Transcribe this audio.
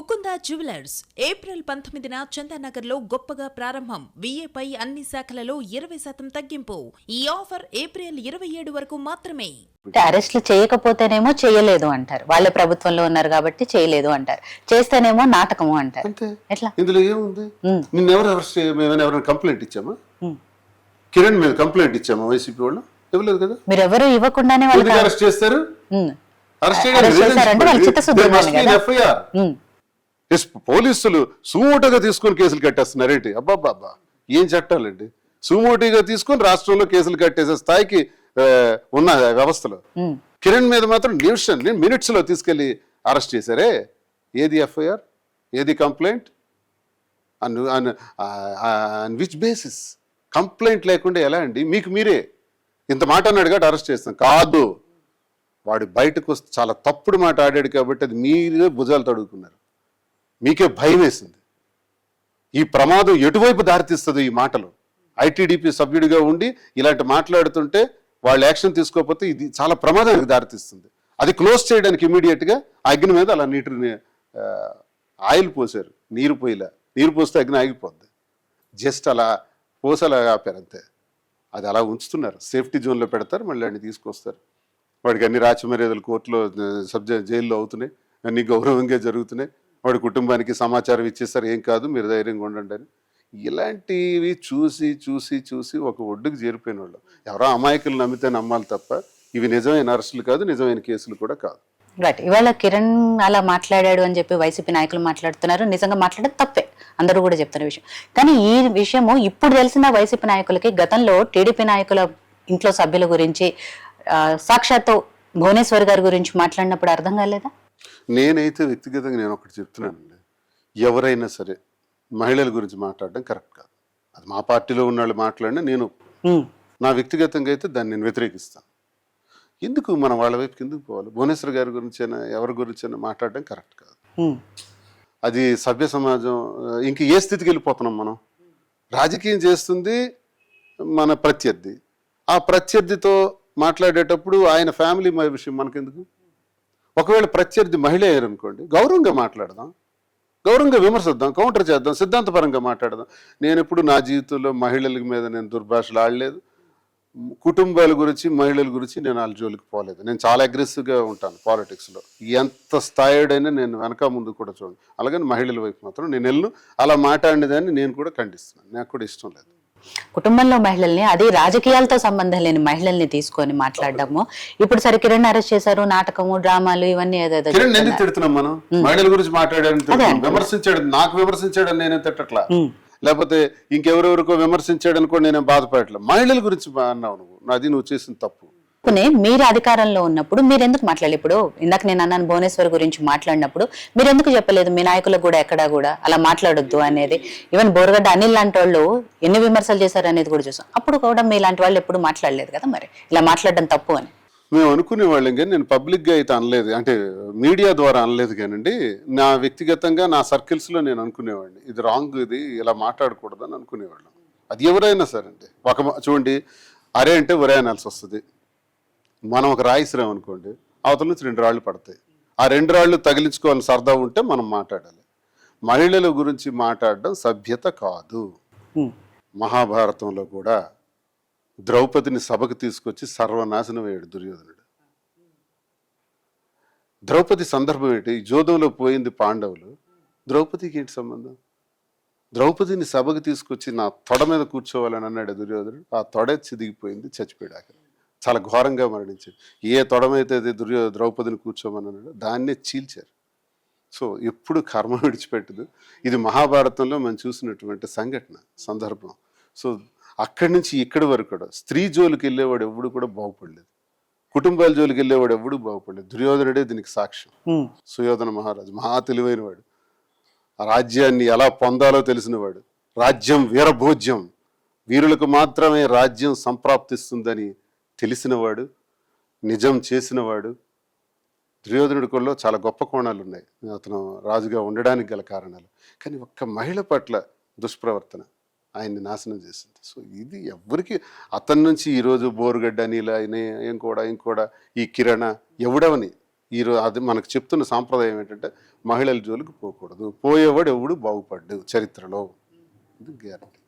Mukunda jewellers April 19న చందానగర్లో గొప్పగా ప్రారంభం. విఏపై అన్ని శాఖలలో 20% తగ్గింపు. ఈ ఆఫర్ ఏప్రిల్ 27 వరకు మాత్రమే. అరెస్టులు చేయకపోతేనేమో చేయలేదు అంటారు, వాళ్ళ ప్రభుత్వంలో ఉన్నారు కాబట్టి చేయలేదు అంటారు, చేస్తేనేమో నాటకము అంటారు. ఎట్లా ఇందులో ఏముంది? నిన్నెవరు అరెస్ట్ ఎవరైనా కంప్లైంట్ ఇచ్చామా? కిరణ్ మీద కంప్లైంట్ ఇచ్చామా? వైసీపీ వాళ్ళు ఇవ్వలేదు కదా. మీరు ఎవరు ఇవ్వకుండానే వాళ్ళు అరెస్ట్ చేస్తారు. పోలీసులు సుమోటోగా తీసుకొని కేసులు కట్టేస్తున్నారేంటి? అబ్బాబ్బా, ఏం చట్టాలండి? సుమోటోగా తీసుకొని రాష్ట్రంలో కేసులు కట్టేసే స్థాయికి ఉన్న వ్యవస్థలో కిరణ్ మీద మాత్రం మినిట్స్ లో తీసుకెళ్లి అరెస్ట్ చేశారే. ఏది ఎఫ్ఐఆర్, ఏది కంప్లైంట్, విచ్ బేసిస్? కంప్లైంట్ లేకుండా ఎలా అండి? మీకు మీరే ఇంత మాట అన్నాడు కాబట్టి అరెస్ట్ చేస్తాం కాదు. వాడు బయటకు వస్తే చాలా తప్పుడు మాట ఆడాడు కాబట్టి అది మీరే భుజాలు తడుగుకున్నారు. మీకే భయం వేసింది. ఈ ప్రమాదం ఎటువైపు దారితీస్తుంది? ఈ మాటలు ఐటీడీపీ సభ్యుడిగా ఉండి ఇలాంటి మాట్లాడుతుంటే వాళ్ళు యాక్షన్ తీసుకోకపోతే ఇది చాలా ప్రమాదానికి దారితీస్తుంది. అది క్లోజ్ చేయడానికి ఇమీడియట్గా అగ్ని మీద అలా నీటిని ఆయిల్ పోసారు. నీరు పోస్తే అగ్ని ఆగిపోద్ది. జస్ట్ అలా పోసలా ఆపారు అంతే. అది అలా ఉంచుతున్నారు. సేఫ్టీ జోన్లో పెడతారు, మళ్ళీ అన్ని తీసుకొస్తారు. వాడికి అన్ని రాచమర్యాదలు కోర్టులో జైల్లో అవుతున్నాయి, అన్ని గౌరవంగా జరుగుతున్నాయి. వాడి కుటుంబానికి సమాచారం ఇచ్చేస్తారు, ఏం కాదు మీరు ధైర్యంగా ఉండండి అని. ఇలాంటివి చూసి చూసి చూసి ఒక ఒడ్డుకు చేరిపోయిన వాళ్ళు. ఎవరో అమాయకులు నమ్మితే నమ్మాలి తప్ప ఇవి నిజమైన అరెస్టులు కాదు, నిజమైన కేసులు కూడా కాదు. రైట్. ఇవాళ కిరణ్ అలా మాట్లాడాడు అని చెప్పి వైసీపీ నాయకులు మాట్లాడుతున్నారు. నిజంగా మాట్లాడేది తప్పే, అందరూ కూడా చెప్తున్న విషయం. కానీ ఈ విషయము ఇప్పుడు తెలిసిన వైసీపీ నాయకులకి గతంలో టీడీపీ నాయకుల ఇంట్లో సభ్యుల గురించి సాక్షాత్తు భువనేశ్వర్ గారి గురించి మాట్లాడినప్పుడు అర్థం కాలేదా? నేనైతే వ్యక్తిగతంగా నేను ఒకటి చెప్తున్నానండి, ఎవరైనా సరే మహిళల గురించి మాట్లాడడం కరెక్ట్ కాదు. అది మా పార్టీలో ఉన్న వాళ్ళు మాట్లాడినా నేను నా వ్యక్తిగతంగా అయితే దాన్ని నేను వ్యతిరేకిస్తాను. ఎందుకు మనం వాళ్ళ వైపుకి ఎందుకు పోవాలి? భువనేశ్వర్ గారి గురించైనా ఎవరి గురించైనా మాట్లాడడం కరెక్ట్ కాదు. అది సభ్య సమాజం. ఇంక ఏ స్థితికి వెళ్ళిపోతున్నాం మనం? రాజకీయం చేస్తుంది మన ప్రత్యర్థి. ఆ ప్రత్యర్థితో మాట్లాడేటప్పుడు ఆయన ఫ్యామిలీ విషయం మనకెందుకు? ఒకవేళ ప్రత్యర్థి మహిళ అయ్యారనుకోండి, గౌరవంగా మాట్లాడదాం, గౌరవంగా విమర్శిద్దాం, కౌంటర్ చేద్దాం, సిద్ధాంతపరంగా మాట్లాడదాం. నేను ఎప్పుడు నా జీవితంలో మహిళల మీద నేను దుర్భాషలు ఆడలేదు. కుటుంబాల గురించి మహిళల గురించి నేను వాళ్ళ జోలికి పోలేదు. నేను చాలా అగ్రెసివ్గా ఉంటాను పాలిటిక్స్లో. ఎంత స్థాయిడైనా నేను వెనక ముందు కూడా చూడండి. అలాగని మహిళల వైపు మాత్రం నేను వెళ్ళను. అలా మాట్లాడినదాన్ని నేను కూడా ఖండిస్తున్నాను. నాకు కూడా ఇష్టం లేదు. కుటుంబంలో మహిళల్ని, అది రాజకీయాలతో సంబంధం లేని మహిళల్ని తీసుకొని మాట్లాడడము. ఇప్పుడు సరే కిరణ్ అరెస్ట్ చేశారు, నాటకము, డ్రామాలు ఇవన్నీ ఏదేదో. కిరణ్ ఎందుకు తిడుతున్నాం మనం? మహిళల గురించి మాట్లాడాడని విమర్శించాడు, నాకు విమర్శించాడని నేనే తిట్టట్లా, లేకపోతే ఇంకెవరెవరికో విమర్శించాడని కూడా నేను బాధపడట్లా. మహిళల గురించి అన్నావు నువ్వు, అది నువ్వు చేసిన తప్పు. మీరు అధికారంలో ఉన్నప్పుడు మీరు ఎందుకు మాట్లాడాలి? ఇప్పుడు ఇందాక నేను అన్నాను భువనేశ్వర్ గురించి మాట్లాడినప్పుడు మీరు ఎందుకు చెప్పలేదు మీ నాయకులకు కూడా ఎక్కడా కూడా అలా మాట్లాడొద్దు అనేది? ఈవెన్ బోరగడ్డ అనిల్ లాంటి వాళ్ళు ఎన్ని విమర్శలు చేశారు అనేది కూడా చూసాం. అప్పుడు కూడా మీ లాంటి వాళ్ళు ఎప్పుడు మాట్లాడలేదు కదా, మరి ఇలా మాట్లాడడం తప్పు అని మేము అనుకునేవాళ్ళం. కానీ నేను పబ్లిక్గా అయితే అనలేదు, అంటే మీడియా ద్వారా అనలేదు. కానండి నా వ్యక్తిగతంగా నా సర్కిల్స్లో నేను అనుకునేవాడిని, ఇది రాంగ్, ఇది ఇలా మాట్లాడకూడదని అనుకునేవాళ్ళం. అది ఎవరైనా సరే అండి. చూడండి, అరే అంటే ఒరే అనాల్సి వస్తుంది. మనం ఒక రాయిసిరాం అనుకోండి, అవతల నుంచి 2 రాళ్ళు పడతాయి. ఆ 2 రాళ్ళు తగిలించుకోవాలని సరదా ఉంటే మనం మాట్లాడాలి. మహిళల గురించి మాట్లాడడం సభ్యత కాదు. మహాభారతంలో కూడా ద్రౌపదిని సభకు తీసుకొచ్చి సర్వనాశనం అయ్యాడు దుర్యోధనుడు. ద్రౌపది సందర్భం ఏంటి? జోదంలో పోయింది పాండవులు, ద్రౌపదికి ఏంటి సంబంధం? ద్రౌపదిని సభకు తీసుకొచ్చి నా తొడ మీద కూర్చోవాలని అన్నాడు దుర్యోధనుడు. ఆ తొడే చిదిగిపోయింది, చచ్చిపోయాడు. చాలా ఘోరంగా మరణించాడు. ఏ తొడమైతే ద్రౌపదిని కూర్చోమని అన్నాడు, దాన్నే చీల్చారు. సో ఎప్పుడు కర్మ విడిచిపెట్టదు. ఇది మహాభారతంలో మనం చూసినటువంటి సంఘటన, సందర్భం. సో అక్కడి నుంచి ఇక్కడి వరకు కూడా స్త్రీ జోలికి వెళ్ళేవాడు ఎవడు కూడా బాగుపడలేదు, కుటుంబాల జోలికి వెళ్ళేవాడు ఎవడు బాగుపడలేదు. దుర్యోధనుడే దీనికి సాక్ష్యం. సుయోధన మహారాజు మహా తెలివైన వాడు, ఆ రాజ్యాన్ని ఎలా పొందాలో తెలిసినవాడు. రాజ్యం వీరభోజ్యం, వీరులకు మాత్రమే రాజ్యం సంప్రాప్తిస్తుందని తెలిసినవాడు, నిజం చేసినవాడు. దుర్యోధనుడిలో చాలా గొప్ప కోణాలు ఉన్నాయి అతను రాజుగా ఉండడానికి గల కారణాలు. కానీ ఒక్క మహిళ పట్ల దుష్ప్రవర్తన ఆయన్ని నాశనం చేసింది. సో ఇది ఎవరికి, అతని నుంచి ఈరోజు బోరుగడ్డ అనిల ఇంకోడా ఈ కిరణ ఎవడవని ఈరోజు అది మనకు చెప్తున్న సాంప్రదాయం ఏంటంటే మహిళల జోలికి పోకూడదు, పోయేవాడు ఎవడు బాగుపడ్డు చరిత్రలో, ఇది గ్యారంటీ.